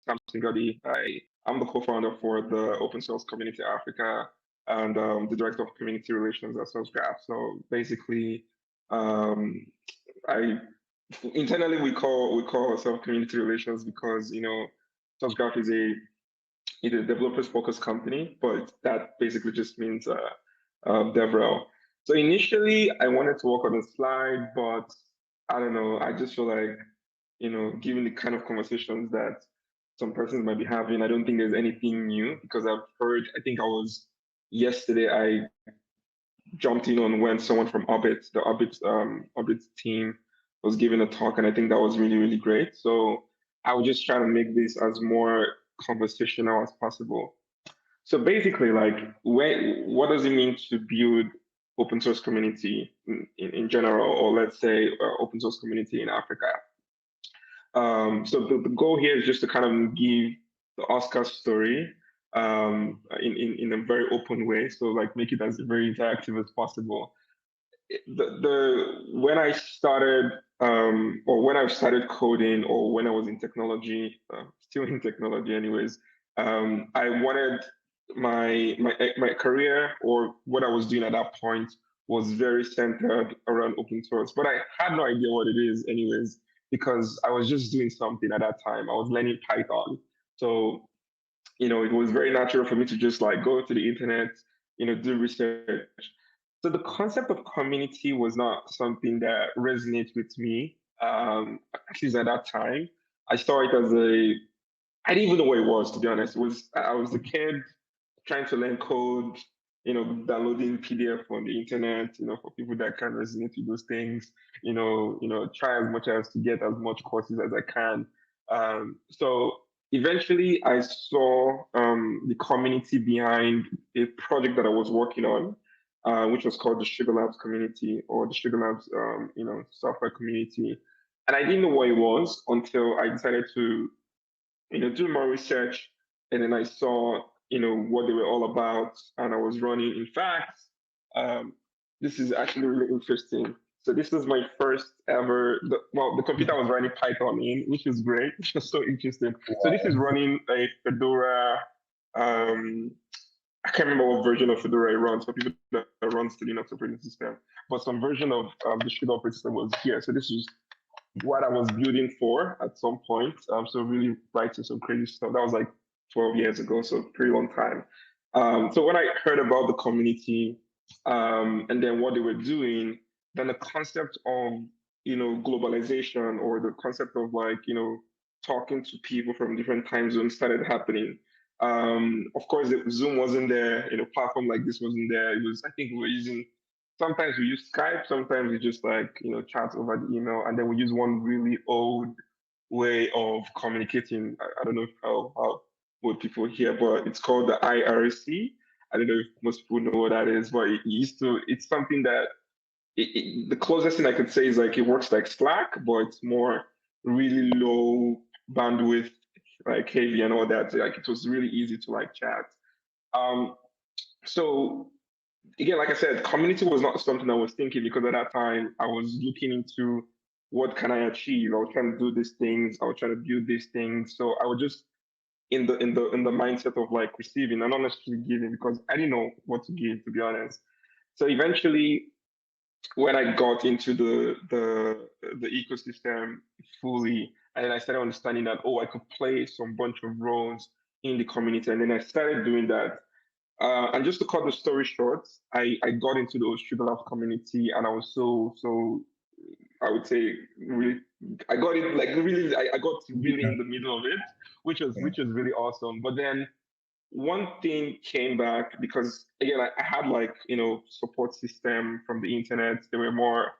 Samson Gadi. I'm the co-founder for the Open Source Community Africa and the director of community relations at SourceGraph. So basically, um, I internally we call ourselves community relations because SourceGraph is a developers focused company, but that basically just means DevRel. So initially, I wanted to work on a slide, but I don't know. I just feel like given the kind of conversations that some persons might be having, I don't think there's anything new because I've heard. I think I was yesterday. I jumped in on when someone from Orbit team was giving a talk, and I think that was really really great. So I would just try to make this as more conversational as possible. So basically, like, what does it mean to build open source community in general, or let's say open source community in Africa? So the goal here is just to kind of give the Oscar story in a very open way. So like make it as very interactive as possible. The when I started or when I started coding or when I was in technology, still in technology anyways, I wanted my career or what I was doing at that point was very centered around open source, but I had no idea what it is anyways because I was just doing something at that time. I was learning Python, so it was very natural for me to just like go to the internet, do research. So the concept of community was not something that resonates with me, at least at that time. I saw it as I didn't even know what it was, to be honest. I was a kid trying to learn code, downloading PDF on the internet, for people that can resonate with those things, try as much as to get as much courses as I can. So eventually I saw the community behind a project that I was working on, which was called the Sugar Labs community or the Sugar Labs, software community. And I didn't know what it was until I decided to do more research, and then I saw, what they were all about, and I was running. In fact, um, this is actually really interesting. So this was my first ever. The computer I was running Python in, which is great, which was so interesting. So this is running a Fedora. Um, I can't remember what version of Fedora it runs for people that runs the Linux operating system, but some version of the Sugar operating system was here. So this is what I was building for at some point. So really writing some crazy stuff. That was like 12 years ago, so pretty long time. So when I heard about the community and then what they were doing, then the concept of globalization or the concept of like talking to people from different time zones started happening. Of course, Zoom wasn't there. Platform like this wasn't there. It was I think we were using sometimes we use Skype, sometimes we just like, chat over the email, and then we use one really old way of communicating. I don't know how what people hear, but it's called the IRC. I don't know if most people know what that is, but it's something that the closest thing I could say is like it works like Slack, but it's more really low bandwidth, like heavy and all that. So, like it was really easy to like chat. Um, so again, like I said, community was not something I was thinking because at that time I was looking into what can I achieve. I was trying to do these things. I was trying to build these things. So I was just in the mindset of like receiving and not necessarily giving because I didn't know what to give, to be honest. So eventually, when I got into the ecosystem fully, and then I started understanding that I could play some bunch of roles in the community, and then I started doing that. And just to cut the story short, I got into the Sugar Labs community and I was so I would say really I got it like really I got really Yeah. in the middle of it, Yeah. which was really awesome. But then one thing came back because again I had like support system from the internet. They were more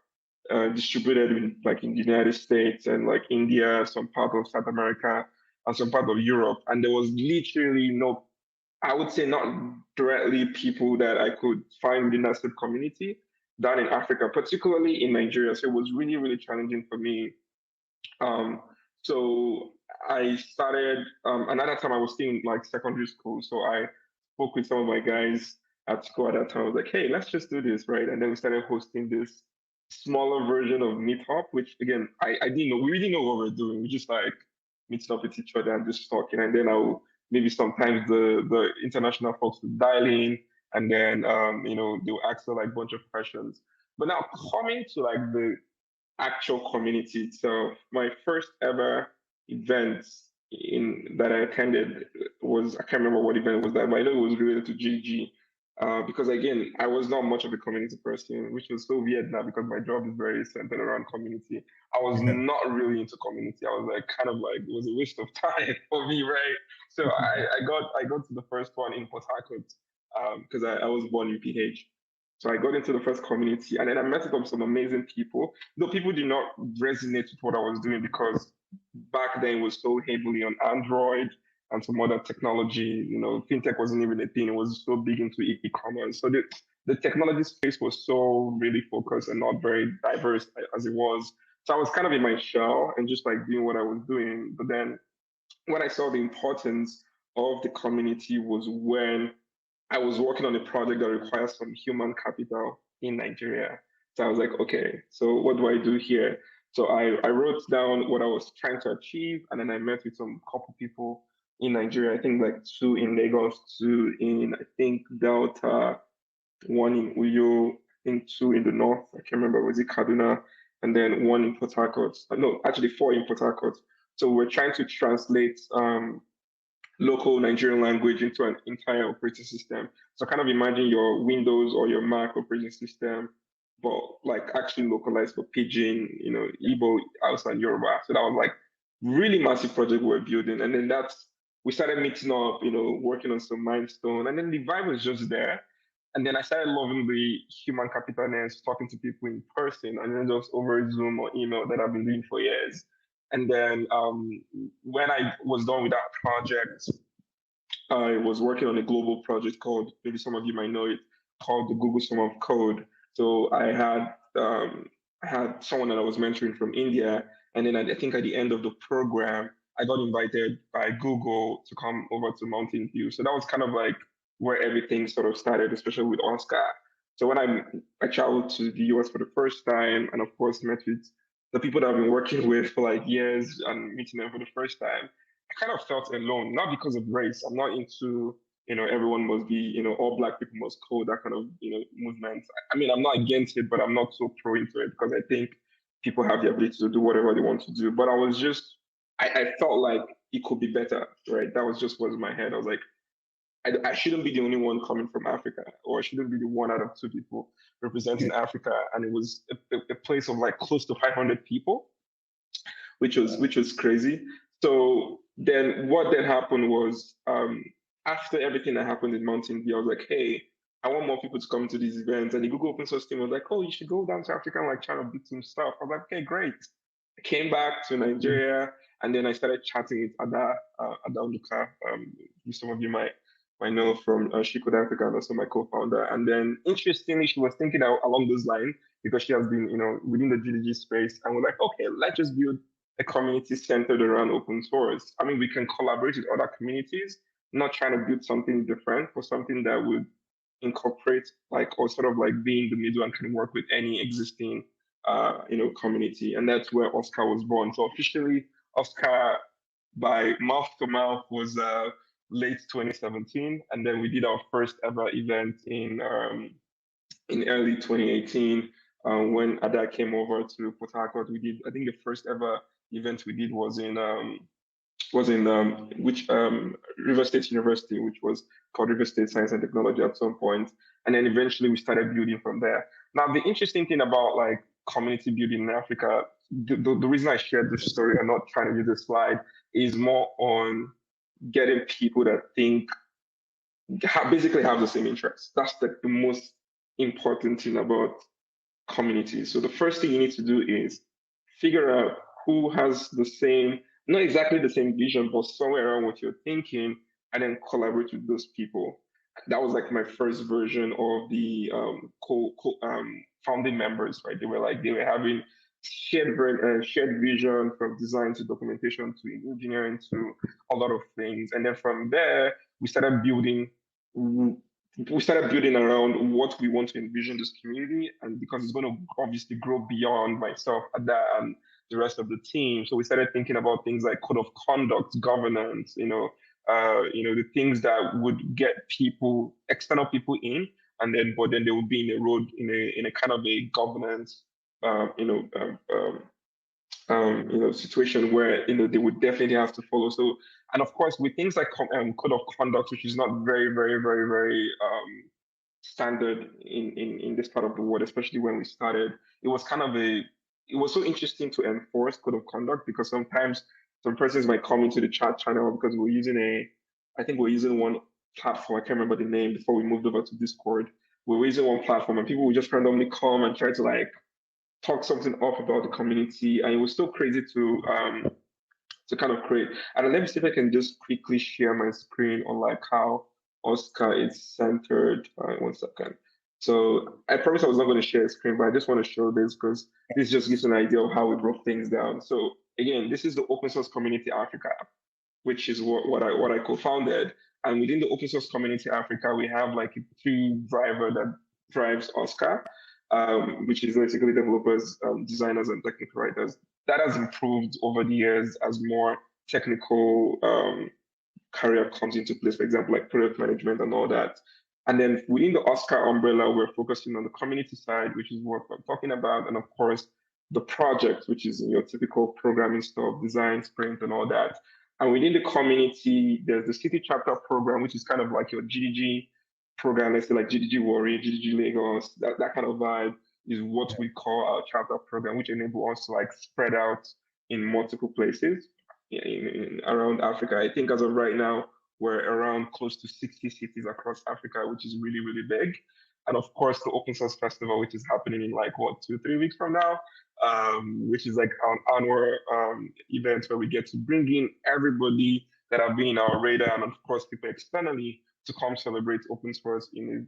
distributed in the United States and like India, some part of South America, and some part of Europe, and there was literally no I would say not directly people that I could find within that same community down in Africa, particularly in Nigeria. So it was really, really challenging for me. Um, so I started, another time I was still in like secondary school. So I spoke with some of my guys at school at that time. I was like, hey, let's just do this, right? And then we started hosting this smaller version of Meetup, which again, I didn't know, we didn't know what we were doing. We just like meeting up with each other and just talking. And then I'll maybe sometimes the international folks will dial in, and then they'll ask her like a bunch of questions. But now coming to like the actual community itself, my first ever event in that I attended was, I can't remember what event was that, but I know it was related to GG. Because again, I was not much of a community person, which was so weird now because my job is very centered around community. I was not really into community. I was like kind of like, it was a waste of time for me, right? So I got to the first one in Port Harcourt, because I was born in PH. So I got into the first community, and then I met up with some amazing people. Though people did not resonate with what I was doing because back then it was so heavily on Android and some other technology. Fintech wasn't even a thing. It was so big into e-commerce. So the technology space was so really focused and not very diverse as it was. So I was kind of in my shell and just like doing what I was doing. But then when I saw the importance of the community was when I was working on a project that requires some human capital in Nigeria. So I was like, okay, so what do I do here? So I wrote down what I was trying to achieve, and then I met with some couple people in Nigeria. I think like two in Lagos, two in I think Delta, one in Uyo, I think two in the north. I can't remember, was it Kaduna? And then one in Port Harcourt. No, actually four in Port Harcourt. So we're trying to translate local Nigerian language into an entire operating system. So kind of imagine your Windows or your Mac operating system, but like actually localized for Pidgin, Igbo, Hausa, and Yoruba. So that was like really massive project we were building. And then we started meeting up, working on some milestone, and then the vibe was just there. And then I started loving the human capitalness, talking to people in person, and then just over Zoom or email that I've been doing for years. And then when I was done with that project, I was working on a global project called, maybe some of you might know it, called the Google Summer of Code. So I had someone that I was mentoring from India, and then I think at the end of the program, I got invited by Google to come over to Mountain View. So that was kind of like where everything sort of started, especially with Oscar. So when I traveled to the US for the first time, and of course met with the people that I've been working with for like years and meeting them for the first time, I kind of felt alone, not because of race. I'm not into, everyone must be, all black people must code, that kind of, movement. I mean, I'm not against it, but I'm not so pro into it because I think people have the ability to do whatever they want to do. But I felt like it could be better, right? That was just what's in my head. I was like, I shouldn't be the only one coming from Africa, or I shouldn't be the one out of two people representing Africa. And it was a place of like close to 500 people, which was crazy. So then what then happened was, after everything that happened in Mountain View, I was like, hey, I want more people to come to these events. And the Google open source team was like, oh, you should go down to Africa and like try to do some stuff. I was like, okay, great. I came back to Nigeria, and then I started chatting with Ada Oluka, who some of you might know from She Code Africa, and also my co-founder. And then interestingly, she was thinking along those lines because she has been, within the GDG space, and we're like, okay, let's just build a community centered around open source. I mean, we can collaborate with other communities, not trying to build something different, but something that would incorporate like, or sort of like be in the middle and can work with any existing community. And that's where Oscar was born. So officially, Oscar by mouth to mouth was late 2017, and then we did our first ever event in early 2018, when Ada came over to Port Harcourt. We did, I think, the first ever event we did was in which River State University, which was called River State Science and Technology at some point, and then eventually we started building from there. Now, the interesting thing about like community building in Africa, the reason I shared this story and not trying to use this slide is more on getting people that think basically have the same interests. That's the most important thing about communities. So the first thing you need to do is figure out who has the same, not exactly the same vision, but somewhere around what you're thinking, and then collaborate with those people. That was like my first version of the founding members, right? They were having shared vision, from design to documentation to engineering to a lot of things. And then from there, we started building around what we want to envision this community, and because it's going to obviously grow beyond myself and the rest of the team. So we started thinking about things like code of conduct, governance, the things that would get people, external people in, and then but then they would be in a road in a kind of a governance, um, you know, um, um, situation where they would definitely have to follow. So, and of course, with things like code of conduct, which is not very, very, very, very standard in this part of the world, especially when we started, it was kind of it was so interesting to enforce code of conduct because sometimes some persons might come into the chat channel because we're using I think we're using one platform. I can't remember the name before we moved over to Discord. We were using one platform and people would just randomly come and try to like talk something up about the community, and it was so crazy to kind of create. And let me see if I can just quickly share my screen on like how Oscar is centered. 1 second. So I promise I was not going to share a screen, but I just want to show this because this just gives an idea of how we broke things down. So again, this is the Open Source Community Africa, which is what I co-founded. And within the Open Source Community Africa, we have like a two driver that drives Oscar, which is basically developers, designers, and technical writers. That has improved over the years as more technical career comes into place, for example, like product management and all that. And then within the Oscar umbrella, we're focusing on the community side, which is what I'm talking about. And of course, the project, which is your typical programming stuff, design, sprint, and all that. And within the community, there's the city chapter program, which is kind of like your GDG program, let's say like GDG Warri, GDG Lagos, that kind of vibe is what we call our chapter program, which enable us to like spread out in multiple places around Africa. I think as of right now, we're around close to 60 cities across Africa, which is really, really big. And of course, the Open Source Festival, which is happening in like, what, 2, 3 weeks from now, which is like an annual event where we get to bring in everybody that have been in our radar and, of course, people externally to come celebrate open source in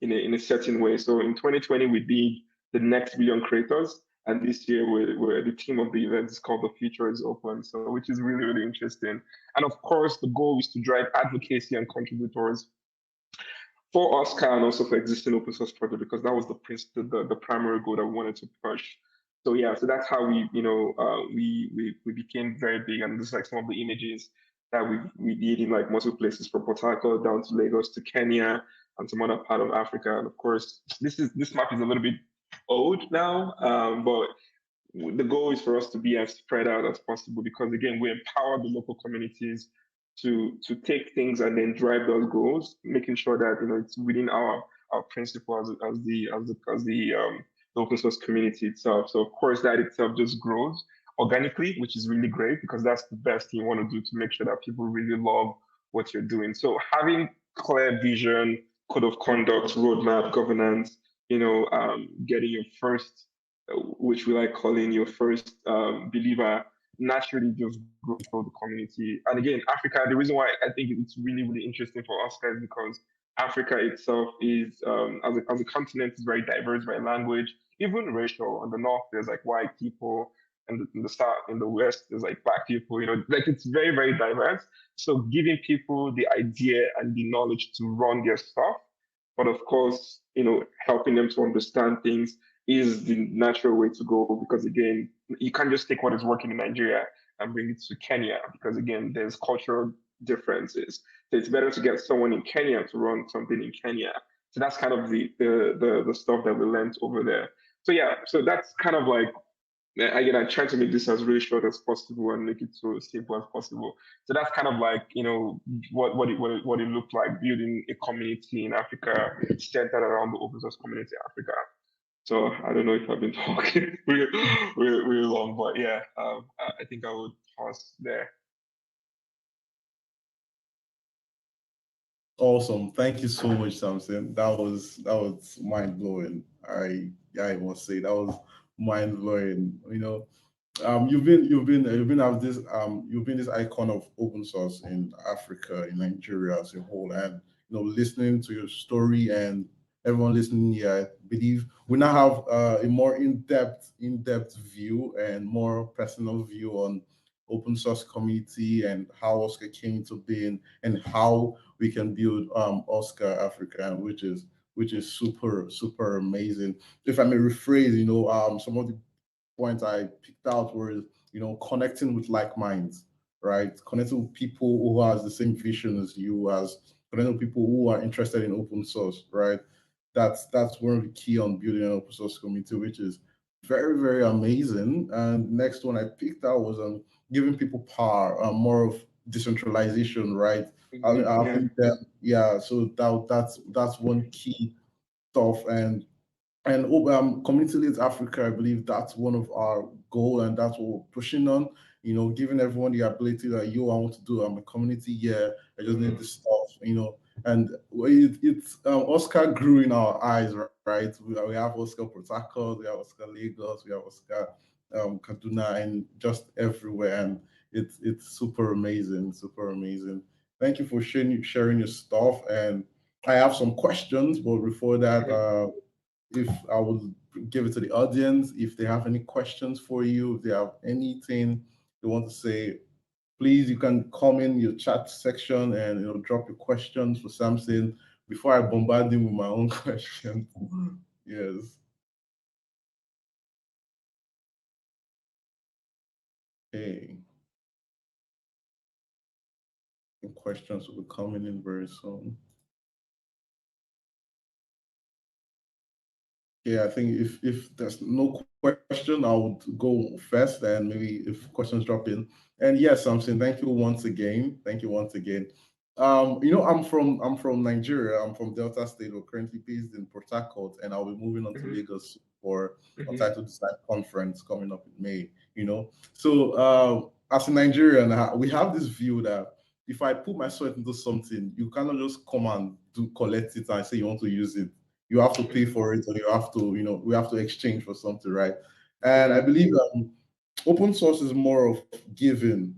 a certain way. So in 2020, we did the Next Billion Creators. And this year, we're the theme of the event is called The Future is Open, so which is really, really interesting. And of course, the goal is to drive advocacy and contributors for Oscar and also for existing open source project because that was the primary goal that we wanted to push. So yeah, so that's how we became very big, and this is like some of the images that we did in like multiple places from Port Harcourt down to Lagos to Kenya and some other part of Africa. And of course, this map is a little bit old now, but the goal is for us to be as spread out as possible because again, we empower the local communities to take things and then drive those goals, making sure that it's within our principle the open source community itself. So of course that itself just grows organically, which is really great because that's the best thing you want to do to make sure that people really love what you're doing. So having clear vision, code of conduct, roadmap, governance, getting your first, which we like calling your first believer, naturally just grow the community. And again, Africa, the reason why I think it's really, really interesting for Oscar is because Africa itself is, as a continent, is very diverse by language, even racial. On the north, there's like white people, and in the south, in the west, there's like black people. Like it's very, very diverse. So giving people the idea and the knowledge to run their stuff, but of course, helping them to understand things is the natural way to go because again, you can't just take what is working in Nigeria and bring it to Kenya because again, there's cultural differences. So it's better to get someone in Kenya to run something in Kenya. So that's kind of the stuff that we learned over there. So yeah, so that's kind of like again, I try to make this as really short as possible and make it so simple as possible. So that's kind of like what it looked like building a community in Africa centered around the open source community in Africa. So I don't know if I've been talking really long, but yeah, I think I would pause there. Awesome. Thank you so much, Samson. That was mind blowing. I must say that was mind blowing. You've been as this you've been this icon of open source in Africa, in Nigeria as a whole, and listening to your story and everyone listening here, I believe we now have a more in-depth view and more personal view on open source community and how Oscar came into being and how we can build Oscar Africa, which is super amazing. If I may rephrase, some of the points I picked out were, connecting with like minds, right? Connecting with people who has the same vision as you, as connecting with people who are interested in open source, right? That's one of the key on building an open source community, which is very, very amazing. And next one I picked out was giving people power, more of decentralization, right? I Yeah. think that, yeah, so that's one key stuff. And Community Leads Africa, I believe that's one of our goal, and that's what we're pushing on. Giving everyone the ability that I want to do. I'm a community, yeah. I just need this stuff, And it's Oscar grew in our eyes, right? We have Oscar Port Harcourt, we have Oscar Lagos, we have Oscar Kaduna, and just everywhere. And it's super amazing, super amazing. Thank you for sharing your stuff. And I have some questions, but before that, if I would give it to the audience, if they have any questions for you, if they have anything they want to say, please, you can come in your chat section and drop your questions for Samson before I bombard him with my own questions. Yes. Okay. Questions will be coming in very soon. Yeah, I think if there's no question, I would go first, and maybe if questions drop in. And yes, Samson, thank you once again. Thank you once again. I'm from Nigeria. I'm from Delta State. We're currently based in Port Harcourt, and I'll be moving on to Lagos for a title design conference coming up in May. So as a Nigerian, we have this view that if I put my sweat into something, you cannot just come and collect it and say you want to use it. You have to pay for it, or you have to, we have to exchange for something, right? And I believe open source is more of giving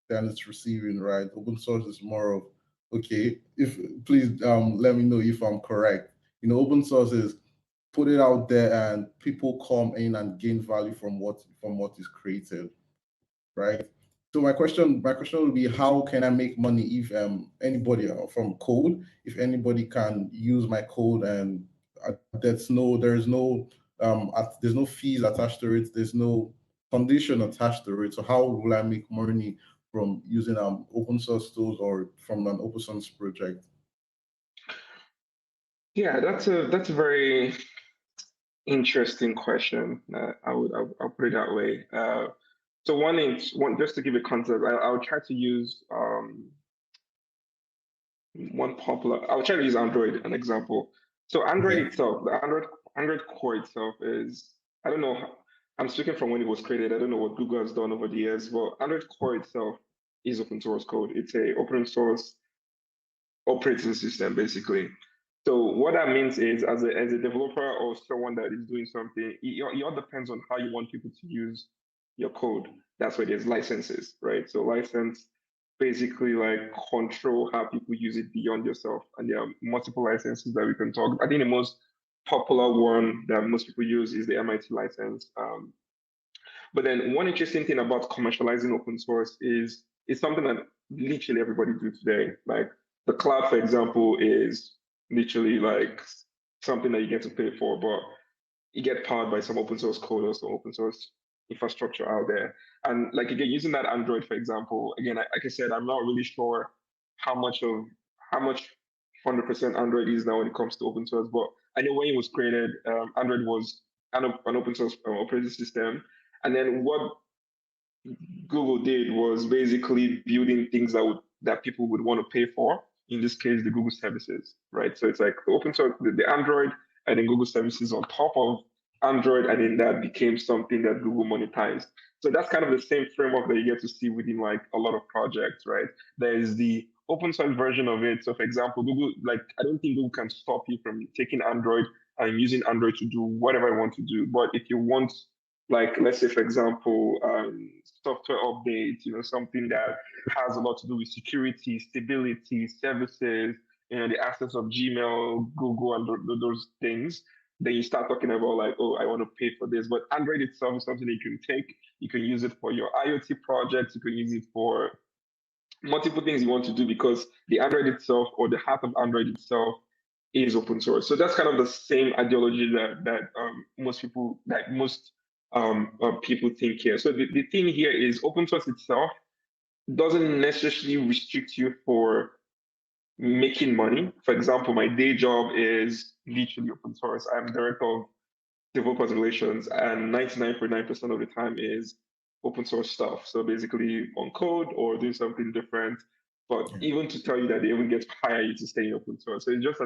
than it's receiving, right? Open source is more of, okay, if please let me know if I'm correct. Open source is put it out there and people come in and gain value from what is created, right? So my question would be, how can I make money if anybody from code, if anybody can use my code and there's no fees attached to it, there's no condition attached to it. So how will I make money from using open source tools or from an open source project? Yeah, that's a very interesting question. I'll put it that way. So one just to give a concept, I'll try to use I'll try to use Android an example. So Android itself, the Android core itself is, I don't know, I'm speaking from when it was created. I don't know what Google has done over the years, but Android core itself is open source code. It's a open source operating system, basically. So what that means is, as a developer or someone that is doing something, it all depends on how you want people to use your code. That's why there's licenses, right? So license basically like control how people use it beyond yourself. And there are multiple licenses that we can talk. I think the most popular one that most people use is the MIT license. But then one interesting thing about commercializing open source is it's something that literally everybody do today. Like the cloud, for example, is literally like something that you get to pay for, but you get powered by some open source code or some open source infrastructure out there. And like again, using that Android, for example, again, like I said, I'm not really sure how much 100% Android is now when it comes to open source, but I know when it was created, Android was an open source operating system. And then what Google did was basically building things that people would want to pay for. In this case, the Google services, right? So it's like the open source, the Android, and then Google services on top of Android, and then that became something that Google monetized. So that's kind of the same framework that you get to see within like a lot of projects, right? There is the open source version of it. So for example, Google, like I don't think Google can stop you from taking Android and using Android to do whatever I want to do. But if you want, like let's say for example, software updates, something that has a lot to do with security, stability, services, the access of Gmail, Google, and those things, then you start talking about like, oh, I want to pay for this. But Android itself is something that you can take. You can use it for your IoT projects. You can use it for multiple things you want to do because the Android itself or the heart of Android itself is open source. So that's kind of the same ideology that most people think here. So the thing here is open source itself doesn't necessarily restrict you for making money. For example, my day job is literally open source. I'm director of developer relations, and 99.9% of the time is open source stuff. So basically on code or doing something different. But Yeah. even to tell you that they even get to hire you to stay in open source. So it's just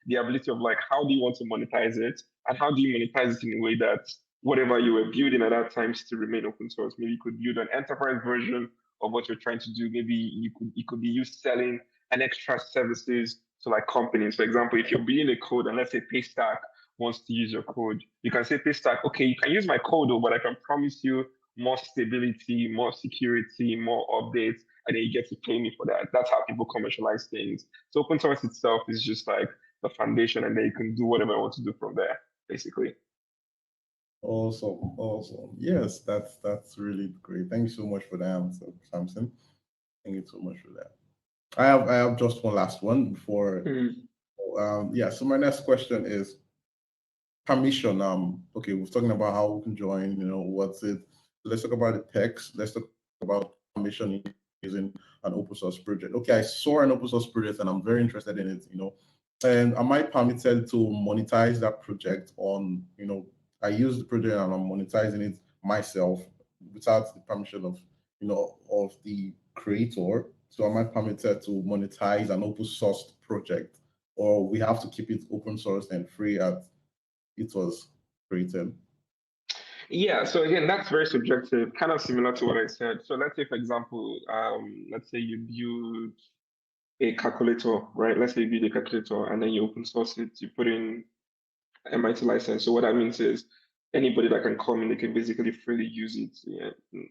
the ability of like, how do you want to monetize it? And how do you monetize it in a way that whatever you were building at that time still remain open source? Maybe you could build an enterprise version of what you're trying to do. Maybe it could be used selling an extra services to like companies. For example, if you're building a code and let's say Paystack wants to use your code, you can say Paystack, okay, you can use my code, but I can promise you more stability, more security, more updates, and then you get to pay me for that. That's how people commercialize things. So open source itself is just like the foundation, and then you can do whatever you want to do from there, basically. Awesome, awesome. Yes, that's really great. Thank you so much for the answer, Samson. Thank you so much for that. I have just one last one before. Yeah. So my next question is permission. Okay, we're talking about how we can join. What's it? Let's talk about the text. Let's talk about permission using an open source project. Okay, I saw an open source project and I'm very interested in it. And am I permitted to monetize that project on? I use the project and I'm monetizing it myself without the permission of of the creator. So am I permitted to monetize an open source project, or we have to keep it open source and free as it was created? Yeah, so again, that's very subjective, kind of similar to what I said. So let's say, for example, let's say you build a calculator, right? Let's say you build a calculator and then you open source it, you put in MIT license. So what that means is anybody that can come in, they can basically freely use it. Yeah.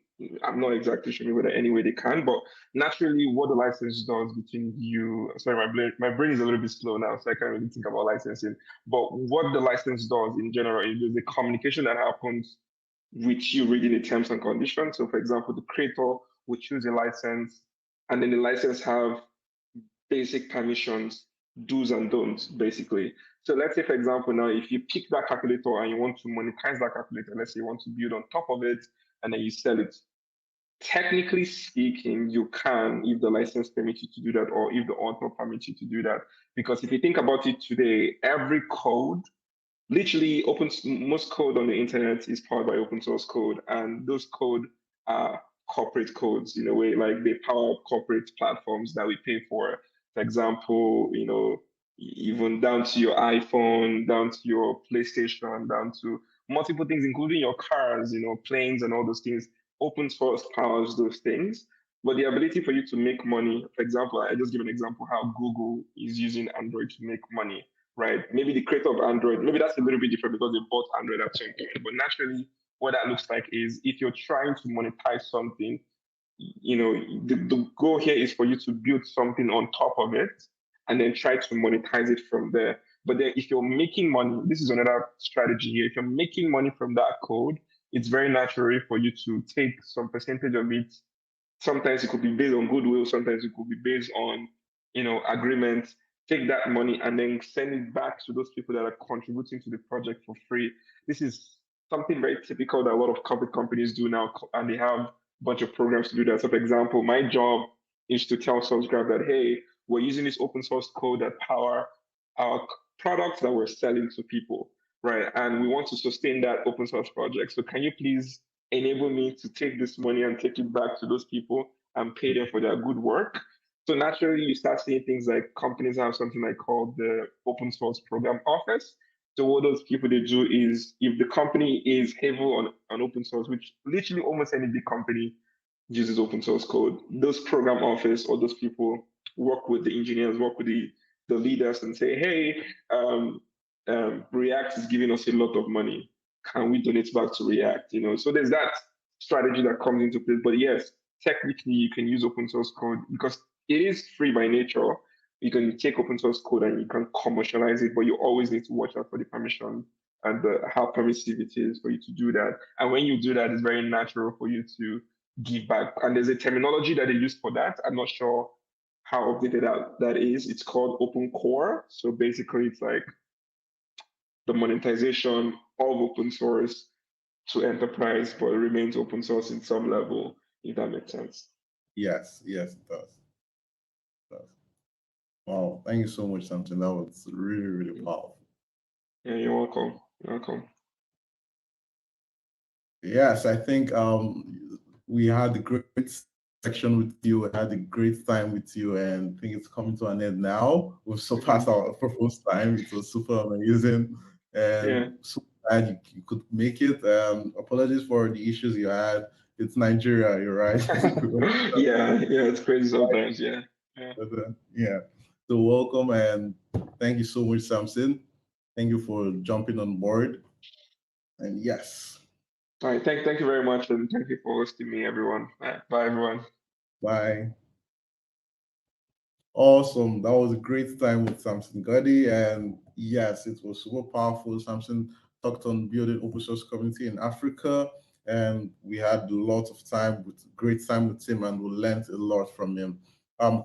I'm not exactly sure whether any way they can, but naturally what the license does between you, sorry, my brain is a little bit slow now, so I can't really think about licensing. But what the license does in general is there's a communication that happens with you reading the terms and conditions. So for example, the creator will choose a license, and then the license have basic permissions, do's and don'ts, basically. So let's say, for example, now if you pick that calculator and you want to monetize that calculator, let's say you want to build on top of it and then you sell it. Technically speaking, you can if the license permits you to do that or if the author permits you to do that. Because if you think about it today, every code, literally most code on the internet is powered by open source code, and those code are corporate codes in a way, like they power corporate platforms that we pay for. For example, even down to your iPhone, down to your PlayStation, down to multiple things, including your cars, planes and all those things. Open source powers those things. But the ability for you to make money, for example, I just give an example how Google is using Android to make money, right? Maybe the creator of Android, maybe that's a little bit different because they bought Android at some point. But naturally, what that looks like is if you're trying to monetize something, the goal here is for you to build something on top of it and then try to monetize it from there. But then if you're making money, this is another strategy here. If you're making money from that code, it's very natural for you to take some percentage of it. Sometimes it could be based on goodwill, sometimes it could be based on, agreement. Take that money and then send it back to those people that are contributing to the project for free. This is something very typical that a lot of corporate companies do now, and they have a bunch of programs to do that. So, for example, my job is to tell Subscribe that, hey, we're using this open source code that power our products that we're selling to people, right? And we want to sustain that open source project. So, can you please enable me to take this money and take it back to those people and pay them for their good work? So naturally, you start seeing things like companies have something like called the Open Source Program Office. So what those people they do is, if the company is heavy on open source, which literally almost any big company uses open source code, those program office or those people work with the engineers, work with the leaders, and say, hey, React is giving us a lot of money. Can we donate back to React? So there's that strategy that comes into place. But yes, technically you can use open source code because it is free by nature. You can take open source code and you can commercialize it, but you always need to watch out for the permission and how permissive it is for you to do that. And when you do that, it's very natural for you to give back. And there's a terminology that they use for that. I'm not sure how updated that is. It's called open core. So basically, it's like the monetization of open source to enterprise, but it remains open source in some level, if that makes sense. Yes, yes, it does. It does. Wow, thank you so much, Samson. That was really, really powerful. Yeah, you're welcome. You're welcome. Yes, I think we had a great section with you. I had a great time with you, and I think it's coming to an end now. We've surpassed our proposed time. It was super amazing, and so glad you could make it. Apologies for the issues you had. It's Nigeria, you're right. Yeah, it's crazy sometimes. Yeah. Yeah. So welcome and thank you so much, Samson. Thank you for jumping on board. And yes. All right. Thank you very much, and thank you for hosting me, everyone. Bye, everyone. Bye. Awesome. That was a great time with Samson Gadi. And yes, it was super powerful. Samson talked on building open source community in Africa. And we had a lot of time great time with him, and we learned a lot from him.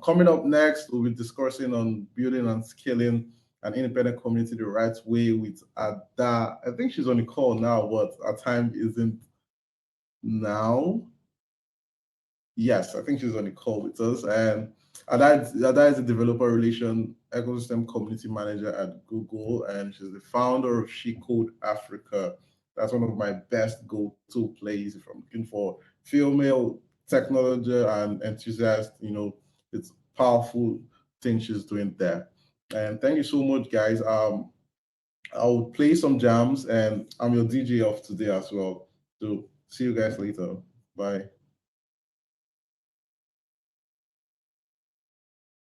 Coming up next, we'll be discussing on building and scaling an independent community the right way with Ada. I think she's on the call now, but our time isn't now. Yes, I think she's on the call with us. And Ada is a developer relation ecosystem community manager at Google, and she's the founder of She Code Africa. That's one of my best go-to plays if I'm looking for female technology and enthusiast. It's powerful thing she's doing there. And thank you so much, guys. I'll play some jams, and I'm your DJ of today as well. So see you guys later. Bye.